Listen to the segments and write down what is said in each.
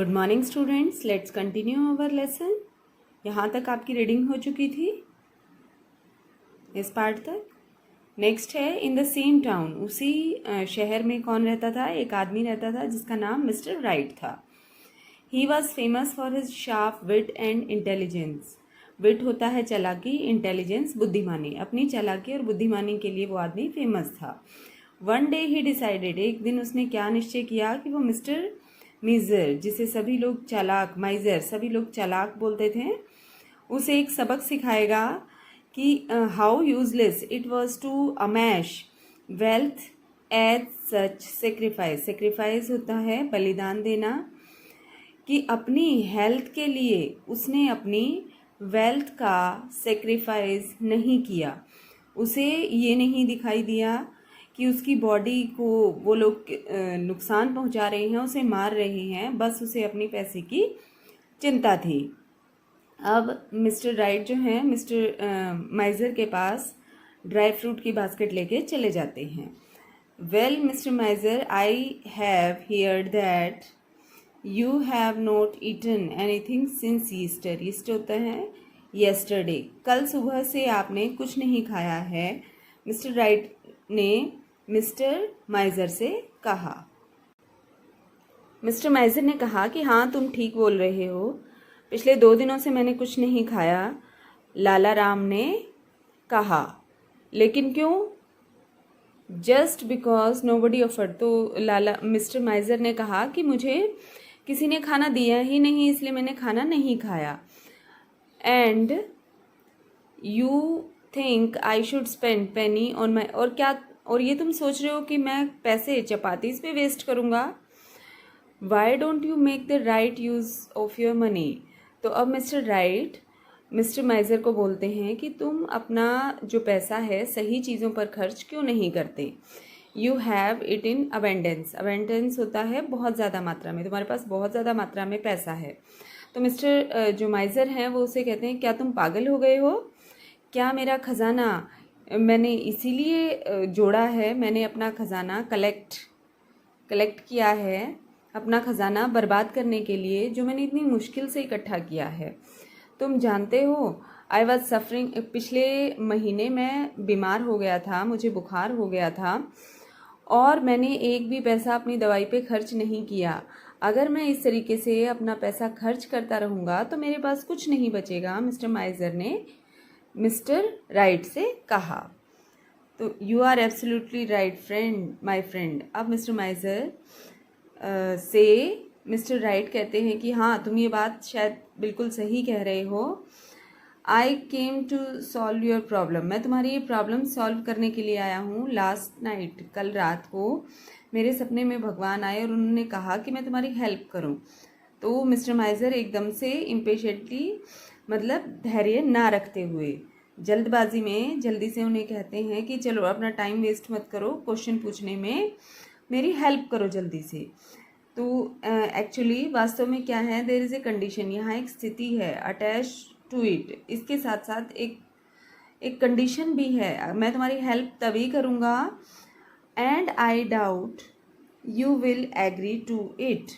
Good morning students, let's continue our lesson. यहाँ तक आपकी रीडिंग हो चुकी थी, इस पार्ट तक। नेक्स्ट है इन द सेम टाउन। उसी शहर में कौन रहता था? एक आदमी रहता था जिसका नाम मिस्टर राइट था। He was famous for his sharp wit and intelligence. Wit होता है चालाकी, इंटेलिजेंस बुद्धिमानी। अपनी चालाकी और बुद्धिमानी के लिए वो आदमी फेमस था। वन डे ही डिसाइडेड, एक दिन उसने क्या निश्चय किया कि वो मिस्टर मीजर, जिसे सभी लोग चालाक, माइजर सभी लोग चालाक बोलते थे, उसे एक सबक सिखाएगा कि how useless it was to amass wealth as such sacrifice. Sacrifice होता है बलिदान देना, कि अपनी हेल्थ के लिए उसने अपनी वेल्थ का सेक्रीफाइस नहीं किया। उसे ये नहीं दिखाई दिया कि उसकी बॉडी को वो लोग नुकसान पहुंचा रहे हैं, उसे मार रहे हैं, बस उसे अपनी पैसे की चिंता थी। अब मिस्टर राइट जो हैं मिस्टर माइजर के पास ड्राई फ्रूट की बास्केट लेके चले जाते हैं। Well mister miser, I have heard that you have not eaten anything since Easter. Easter होता है येस्टरडे, कल सुबह से आपने कुछ नहीं खाया है। मिस्टर राइट ने मिस्टर माइजर से कहा। मिस्टर माइजर ने कहा कि हाँ, तुम ठीक बोल रहे हो, पिछले 2 दिनों से मैंने कुछ नहीं खाया। लाला राम ने कहा। लेकिन क्यों? Just because nobody offered. तो मिस्टर माइजर ने कहा कि मुझे किसी ने खाना दिया ही नहीं, इसलिए मैंने खाना नहीं खाया। And you think I should spend Penney on my, और क्या, और ये तुम सोच रहे हो कि मैं पैसे चपातीस पे वेस्ट करूँगा। Why don't you make the right use of your money. तो अब मिस्टर राइट मिस्टर माइजर को बोलते हैं कि तुम अपना जो पैसा है सही चीज़ों पर खर्च क्यों नहीं करते। You have it in abundance. Abundance होता है बहुत ज़्यादा मात्रा में, तुम्हारे पास बहुत ज़्यादा मात्रा में पैसा है। तो मिस्टर जो माइजर हैं वो उसे कहते हैं, क्या तुम पागल हो गए हो? क्या मेरा खजाना मैंने इसीलिए जोड़ा है, मैंने अपना खजाना कलेक्ट किया है, अपना खजाना बर्बाद करने के लिए, जो मैंने इतनी मुश्किल से इकट्ठा किया है। तुम जानते हो आई वॉज सफरिंग, पिछले महीने मैं बीमार हो गया था, मुझे बुखार हो गया था, और मैंने एक भी पैसा अपनी दवाई पे खर्च नहीं किया। अगर मैं इस तरीके से अपना पैसा खर्च करता रहूँगा तो मेरे पास कुछ नहीं बचेगा, मिस्टर माइजर ने मिस्टर राइट से कहा। तो you are absolutely right friend, my friend. अब मिस्टर माइजर से मिस्टर राइट कहते हैं कि हाँ, तुम ये बात शायद बिल्कुल सही कह रहे हो। I came to solve your problem. मैं तुम्हारी ये प्रॉब्लम सॉल्व करने के लिए आया हूँ। लास्ट नाइट, कल रात को मेरे सपने में भगवान आए और उन्होंने कहा कि मैं तुम्हारी हेल्प करूँ। तो मिस्टर माइजर एकदम से इम्पेशेंटली, मतलब धैर्य ना रखते हुए, जल्दबाजी में जल्दी से उन्हें कहते हैं कि चलो अपना टाइम वेस्ट मत करो क्वेश्चन पूछने में, मेरी हेल्प करो जल्दी से। तो एक्चुअली वास्तव में क्या है, देयर इज़ ए कंडीशन, यहाँ एक स्थिति है अटैच टू इट, इसके साथ साथ एक कंडीशन भी है। मैं तुम्हारी हेल्प तभी करूँगा and I doubt you will agree to it.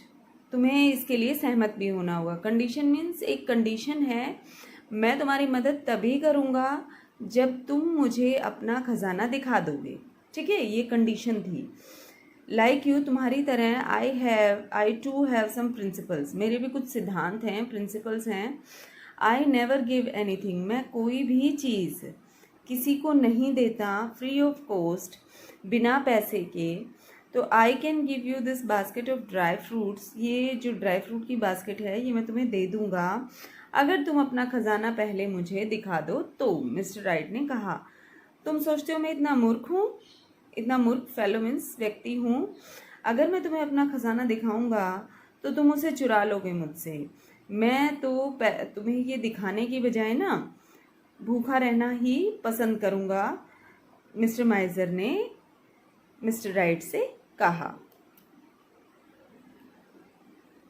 तुम्हें इसके लिए सहमत भी होना होगा। कंडीशन मीन्स एक कंडीशन है, मैं तुम्हारी मदद तभी करूँगा जब तुम मुझे अपना खजाना दिखा दोगे। ठीक है, ये कंडीशन थी। लाइक यू, तुम्हारी तरह, आई टू हैव सम प्रिंसिपल्स। मेरे भी कुछ सिद्धांत हैं, प्रिंसिपल्स हैं। I never give anything. मैं कोई भी चीज़ किसी को नहीं देता फ्री ऑफ कॉस्ट, बिना पैसे के। तो I can give you this basket of dry fruits. ये जो ड्राई फ्रूट की बास्केट है ये मैं तुम्हें दे दूँगा अगर तुम अपना खजाना पहले मुझे दिखा दो। तो मिस्टर राइट ने कहा, तुम सोचते हो मैं इतना मूर्ख हूँ? इतना मूर्ख, फेलो मीन्स व्यक्ति हूँ? अगर मैं तुम्हें अपना खजाना दिखाऊंगा तो तुम उसे चुरा लोगे मुझसे। मैं तो तुम्हें ये दिखाने की बजाय ना भूखा रहना ही पसंद करूँगा, मिस्टर माइजर ने मिस्टर राइट से कहा।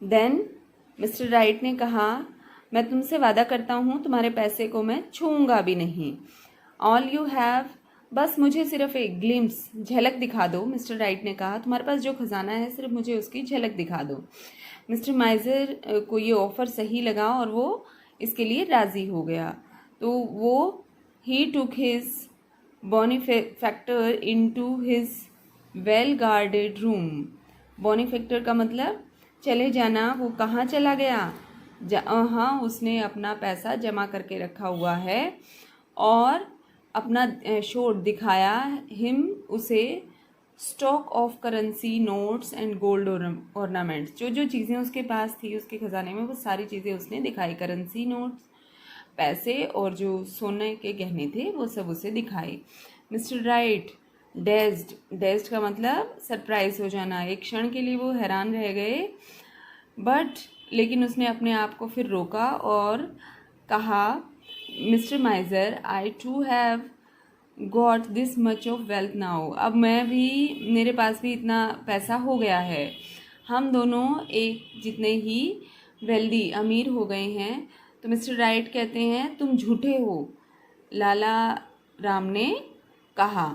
देन मिस्टर राइट ने कहा, मैं तुमसे वादा करता हूँ तुम्हारे पैसे को मैं छूऊंगा भी नहीं। ऑल यू हैव, बस मुझे सिर्फ एक ग्लिम्स, झलक दिखा दो। मिस्टर राइट ने कहा, तुम्हारे पास जो खजाना है सिर्फ मुझे उसकी झलक दिखा दो। मिस्टर माइजर को ये ऑफ़र सही लगा और वो इसके लिए राज़ी हो गया। तो वो he took his benefactor into his well guarded room. Benefactor का मतलब चले जाना। वो कहाँ चला गया? हाँ, उसने अपना पैसा जमा करके रखा हुआ है और अपना शोड दिखाया हिम उसे stock of currency, notes and gold ornaments. जो जो चीज़ें उसके पास थी उसके खजाने में, वो सारी चीज़ें उसने दिखाई। करेंसी, नोट्स, पैसे और जो सोने के गहने थे वो सब उसे दिखाए। मिस्टर राइट डेज्ड का मतलब सरप्राइज हो जाना। एक क्षण के लिए वो हैरान रह गए, लेकिन उसने अपने आप को फिर रोका और कहा, mister miser, I too have got this much of wealth now. अब मेरे पास भी इतना पैसा हो गया है। हम दोनों एक जितने ही वेल्दी, अमीर हो गए हैं। तो मिस्टर राइट कहते हैं, तुम झूठे हो, लाला राम ने कहा।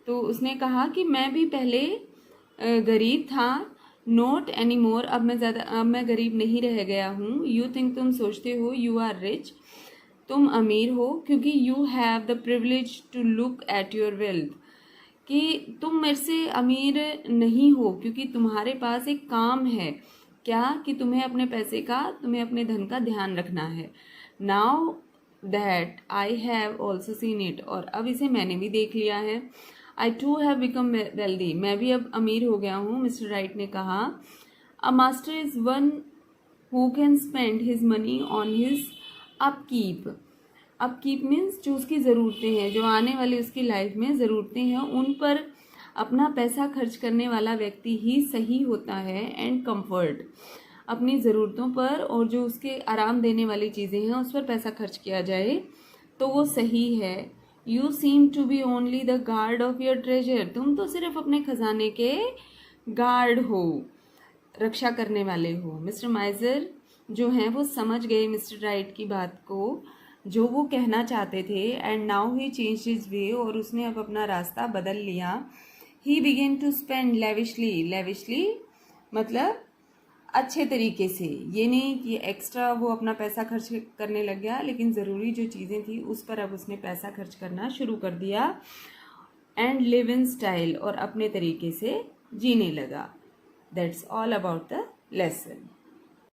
तो उसने कहा कि मैं भी पहले गरीब था, नॉट एनी मोर। अब मैं गरीब नहीं रह गया हूँ। यू थिंक, तुम सोचते हो, यू आर रिच, तुम अमीर हो, क्योंकि you have the privilege to look at your wealth, कि तुम मेरे से अमीर नहीं हो क्योंकि तुम्हारे पास एक काम है। क्या? कि तुम्हें अपने धन का ध्यान रखना है। Now that I have also seen it, और अब इसे मैंने भी देख लिया है। आई टू हैव बिकम वेल्दी, मैं भी अब अमीर हो गया हूँ। मिस्टर राइट ने कहा, a master is one who can spend his money on his upkeep. Upkeep means जो उसकी ज़रूरतें हैं, जो आने वाली उसकी लाइफ में ज़रूरतें हैं, उन पर अपना पैसा खर्च करने वाला व्यक्ति ही सही होता है। एंड कंफर्ट, अपनी ज़रूरतों पर और जो उसके आराम देने वाली चीज़ें हैं उस पर पैसा खर्च किया जाए तो वो सही है। You seem to be only the guard of your treasure, तुम तो सिर्फ अपने खजाने के गार्ड हो, रक्षा करने वाले हो। मिस्टर माइजर जो हैं वो समझ गए मिस्टर राइट की बात को, जो वो कहना चाहते थे। And now he change his way, और उसने अब अपना रास्ता बदल लिया। He began to spend lavishly मतलब अच्छे तरीके से। ये नहीं कि एक्स्ट्रा वो अपना पैसा खर्च करने लग गया, लेकिन ज़रूरी जो चीज़ें थी उस पर अब उसने पैसा खर्च करना शुरू कर दिया। एंड लिव इन स्टाइल, और अपने तरीके से जीने लगा। That's all about the lesson.